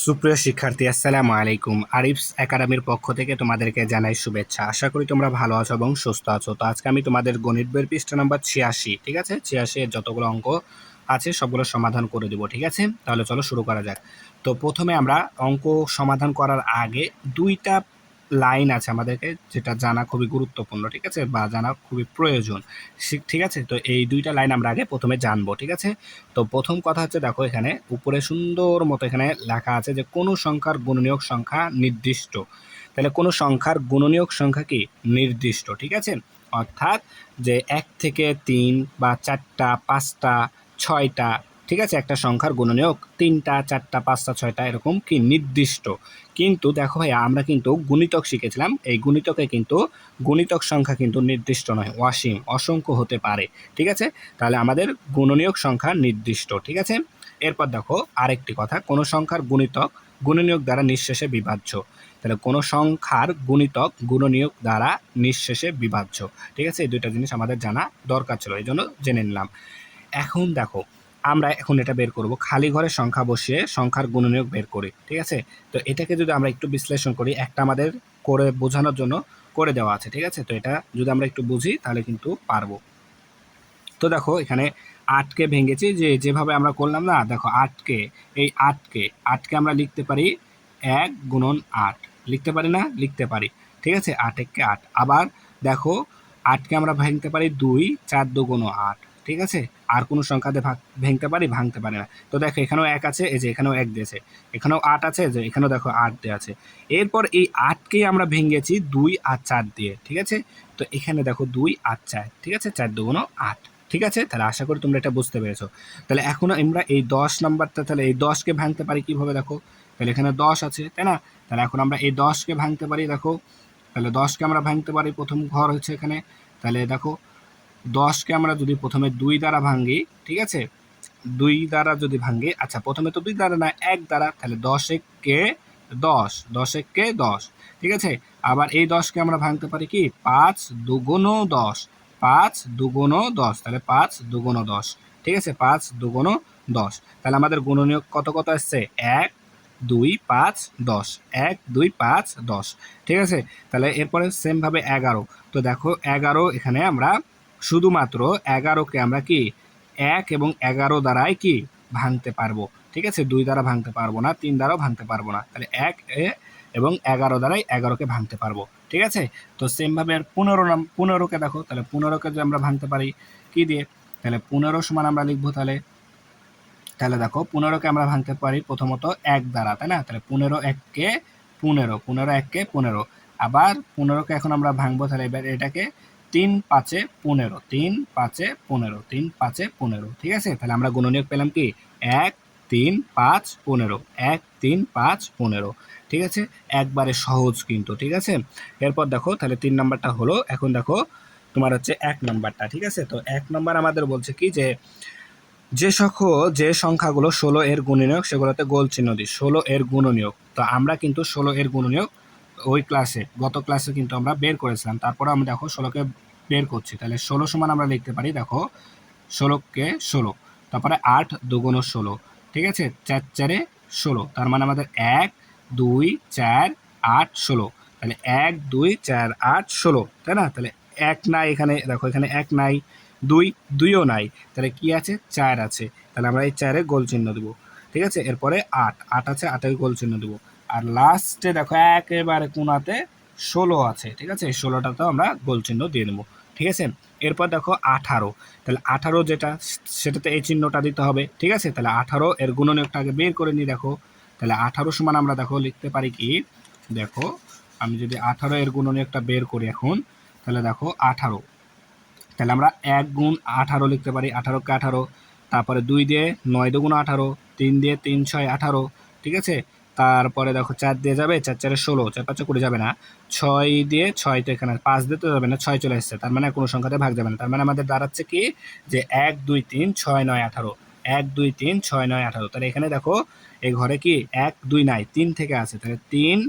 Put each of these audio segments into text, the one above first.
সুপ্রিয় শিক্ষার্থী, আসসালামু আলাইকুম। আরিফস একাডেমির পক্ষ থেকে তোমাদেরকে জানাই শুভেচ্ছা। আশা করি তোমরা ভালো আছো এবং সুস্থ আছো। তো আজকে আমি তোমাদের গণিত বইয়ের পৃষ্ঠা নাম্বার 86, ঠিক আছে, 86 এর যতগুলো অঙ্ক আছে সবগুলো সমাধান করে দেবো, ঠিক আছে। তাহলে চলো শুরু করা যাক। তো প্রথমে আমরা অঙ্ক সমাধান করার আগে দুইটা লাইন আছে আমাদেরকে, যেটা জানা খুবই গুরুত্বপূর্ণ, ঠিক আছে, বা জানা খুবই প্রয়োজন, ঠিক আছে। তো এই দুইটা লাইন আমরা আগে প্রথমে জানবো, ঠিক আছে। তো প্রথম কথা হচ্ছে, দেখো এখানে উপরে সুন্দর মতো এখানে লেখা আছে যে কোনো সংখ্যার গুণনীয়ক সংখ্যা নির্দিষ্ট। তাহলে কোনো সংখ্যার গুণনীয়ক সংখ্যা কি নির্দিষ্ট, ঠিক আছে। অর্থাৎ যে 1 থেকে 3 বা 4টা 5টা 6টা, ঠিক আছে, একটা সংখ্যার গুণনীয়ক 3টা 4টা 5টা 6টা এরকম কি নির্দিষ্ট। কিন্তু দেখো ভাই, আমরা কিন্তু গুণিতক শিখেছিলাম, এই গুণিতকে কিন্তু গুণিতক সংখ্যা কিন্তু নির্দিষ্ট নয়, অসীম অসংখ্য হতে পারে, ঠিক আছে। তাহলে আমাদের গুণনীয়ক সংখ্যা নির্দিষ্ট, ঠিক আছে। এরপর দেখো আরেকটি কথা, কোনো সংখ্যার গুণিতক গুণনীয়ক দ্বারা নিঃশেষে বিভাজ্য। তাহলে কোনো সংখ্যার গুণিতক গুণনীয়ক দ্বারা নিঃশেষে বিভাজ্য, ঠিক আছে। এই দুইটা জিনিস আমাদের জানা দরকার ছিল, এই জন্য জেনে নিলাম। এখন দেখো, আমরা এখন এটা বের করব, খালি ঘরে সংখ্যা বসিয়ে সংখ্যার গুণনীয়ক বের করি, ঠিক আছে। তো এটাকে যদি আমরা একটু বিশ্লেষণ করি, একটা আমাদের করে বোঝানোর জন্য করে দেওয়া আছে, ঠিক আছে। তো এটা যদি আমরা একটু বুঝি তাহলে কিন্তু পারবো। তো দেখো এখানে 8কে ভেঙেছি, যেভাবে আমরা করলাম না, দেখো 8কে, এই 8কে আমরা লিখতে পারি 1 গুণন 8, লিখতে পারি না, লিখতে পারি, ঠিক আছে। 8 1 8। আবার দেখো 8কে আমরা ভাঙতে পারি 2, 4 2 গুণ 8, ঠিক আছে। আর কোনো সংখ্যাতে ভেঙতে পারি, ভাঙতে পারি না। তো দেখো এখানেও 1 আছে, এই যে এখানেও 1 দিয়েছে, এখানেও 8 আছে, যে এখানেও দেখো 8 দেওয়া আছে। এরপর এই 8কেই আমরা ভেঙেছি 2 আর 4 দিয়ে, ঠিক আছে। তো এখানে দেখো 2 আর 4, ঠিক আছে, 4 2 গুণ 8, ঠিক আছে। তাহলে আশা করি তোমরা এটা বুঝতে পেরেছো। তাহলে এখন আমরা এই 10 নাম্বারটা, তাহলে এই 10কে ভাঙতে পারি কিভাবে, দেখো তাহলে এখানে 10 আছে, তাই না। তাহলে এখন আমরা এই 10কে ভাঙতে পারি, দেখো তাহলে 10কে আমরা ভাঙতে পারি, প্রথম ঘর হচ্ছে এখানে। তাহলে দেখো 10কে আমরা যদি প্রথমে 2 দ্বারা ভাঙি, ঠিক আছে, 2 দ্বারা যদি ভাঙি, আচ্ছা প্রথমে তো 2 দ্বারা না, 1 দ্বারা, তাহলে 10 1 10, 10 1 10, ঠিক আছে। আবার এই 10কে আমরা ভাঙতে পারি কি 5 2 10, 5 2 10, তাহলে 5 2 10, ঠিক আছে, 5 2 10। তাহলে আমাদের গুণনীয়ক কত কত আসছে, 1 2 5 10, 1 2 5 10, ঠিক আছে। তাহলে এরপরে সেম ভাবে 11। তো দেখো 11, এখানে আমরা শুধুমাত্র 11কে আমরা কি 1 এবং 11 দ্বারাই কি ভাঙতে পারবো, ঠিক আছে। 2 দ্বারা ভাঙতে পারবো না, 3 দ্বারাও ভাঙতে পারবো না। তাহলে 1 এবং 11 দ্বারাই 11কে ভাঙতে পারবো, ঠিক আছে। তো সেম ভাবে 15কে দেখো, তাহলে 15কে যদি আমরা ভাঙতে পারি কি দিয়ে, তাহলে 15 সমান আমরা লিখবো, তাহলে তাহলে দেখো 15কে আমরা ভাঙতে পারি প্রথমত 1 দ্বারা, তাই না। তাহলে 15 1 15, 15 1 15। আবার 15কে এখন আমরা ভাঙবো, তাহলে এবার এটাকে 3 5 15, 3 5 15, 3 5 15, ঠিক আছে। তাহলে আমরা গুণনীয়ক পেলাম কি 1 3 5 15, 1 3 5 15, ঠিক আছে। একবারে সহজ কিন্তু, ঠিক আছে। এরপর দেখো তাহলে 3 নাম্বারটা হলো। এখন দেখো তোমার হচ্ছে 1 নাম্বারটা, ঠিক আছে। তো 1 নাম্বার আমাদের বলছে কি যে সংখ্যাগুলো 16 এর গুণনীয়ক সেগুলোতে গোল চিহ্ন দিই, 16 এর গুণনীয়ক। তো আমরা কিন্তু 16 এর গুণনীয়ক ওই গত ক্লাসে কিন্তু আমরা বের করেছিলাম, তারপরে আমরা দেখো 16কে বের করছি। তাহলে 16 সমান আমরা লিখতে পারি, দেখো 16কে 16, তারপরে 8 2 16, ঠিক আছে, 4 4 16, তার মানে আমাদের 1 2 4 8 16। তাহলে 1 2 4 8 16, তাই না। তাহলে 1 নাই, এখানে দেখো এখানে 1 নাই, 2ও নাই, তাহলে কি আছে 4 আছে। তাহলে আমরা এই 4-এ গোল চিহ্ন দেবো, ঠিক আছে। এরপরে 8 আছে, 8-এর গোল চিহ্ন দেবো। আর লাস্টে দেখো একেবারে কোনাতে 16 আছে, ঠিক আছে, 16টাতেও আমরা গোল চিহ্ন দিয়ে দেবো, ঠিক আছে। এরপর দেখো 18, তাহলে 18 যেটা সেটাতে এই চিহ্নটা দিতে হবে, ঠিক আছে। তাহলে 18 এর গুণনীয়কটা আগে বের করে নিই, দেখো তাহলে 18 সমান আমরা দেখো লিখতে পারি কি, দেখো আমি যদি 18 এর গুণনীয়কটা বের করি এখন, তাহলে দেখো 18, তাহলে আমরা 1 গুণ 18 লিখতে পারি, 18কে 18, তারপরে 2 দিয়ে 9 2 18, 3 দিয়ে 3 6 18, ঠিক আছে। তারপরে দেখো 4 দিয়ে যাবে, 4 4 16, 4 5 করে যাবে না, 6 দিয়ে 6, তো এখানে 5 দিয়ে তো যাবে না, 6 চলে আসছে, তার মানে কোনো সংখ্যাতে ভাগ যাবে না। তার মানে আমাদের দাঁড়াচ্ছে কি যে 1 2 3 6 9 18, 1 2 3 6 9 18। তাহলে এখানে দেখো এই ঘরে কি 1 2 নাই, 3 থেকে আছে, তাহলে 3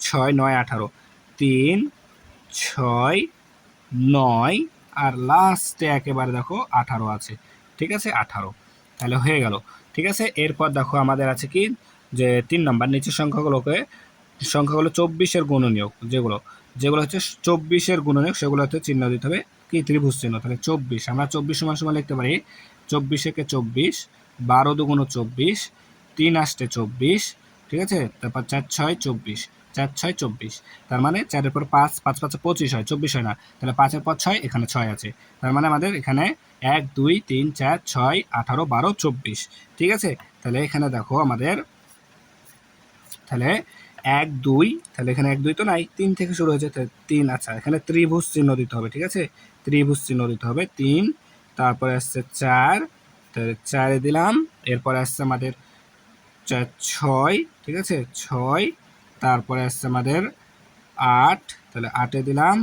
6 9 18, 3 6 9, আর লাস্টে একেবারে দেখো 18 আছে, ঠিক আছে, 18। তাহলে হয়ে গেল, ঠিক আছে। এরপর দেখো আমাদের আছে কি যে 3 নম্বর নিচের সংখ্যাগুলো 24-এর গুণনীয়ক যেগুলো হচ্ছে 24-এর গুণনীয়ক সেগুলো হচ্ছে চিহ্ন দিতে হবে কি ত্রিভুজ চিহ্ন। তাহলে 24 আমরা 24 সমান সমান লিখতে পারি 24 একে 24, 12 দুগুণ 24, 3 আষ্টে 24, ঠিক আছে। তারপর 4 6 24, 4 6 24, তার মানে 4-এর পর 5, 5 5 25 হয়, 24 হয় না। তাহলে 5-এর পর 6, এখানে 6 আছে। তার মানে আমাদের এখানে 1 2 3 4 6 18 12 24, ঠিক আছে। তাহলে এখানে দেখো আমাদের তাহলে 1 2, তাহলে এখানে 1 2 তো নাই, 3 থেকে শুরু হয়েছে, 3। আচ্ছা, এখানে ত্রিভুজ চিহ্ন দিতে হবে, ঠিক আছে। ত্রিভুজ চিহ্ন দিতে হবে 3, তারপরে আসছে 4, তাহলে 4 দিলাম। এরপরে আসছে আমাদের 6, ঠিক আছে 6, তারপরে আসছে আমাদের 8, তাহলে 8-এ দিলাম।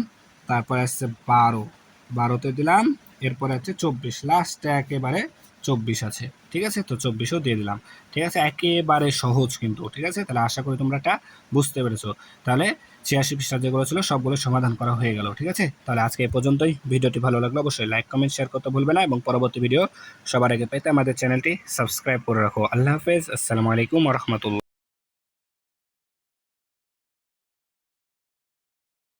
তারপরে আসছে 12, 12-তে দিলাম। এরপরে হচ্ছে 24, লাস্টে একেবারে 24 আছে, ঠিক আছে। তো 24ও দিয়ে দিলাম, ঠিক আছে। একেবারে সহজ কিন্তু, ঠিক আছে। তাহলে আশা করি তোমরা এটা বুঝতে পেরেছো। তাহলে 86 পৃষ্ঠা যেগুলো ছিল সবগুলো সমাধান করা হয়ে গেল, ঠিক আছে। তাহলে আজকে এই পর্যন্তই। ভিডিওটি ভালো লাগলে অবশ্যই লাইক কমেন্ট শেয়ার করতে ভুলবে না, এবং পরবর্তী ভিডিও সবার আগে পেতে আমাদের চ্যানেলটি সাবস্ক্রাইব করে রাখো। আল্লাহ হাফেজ, আসসালামু আলাইকুম ওয়া রাহমাতুল্লাহ।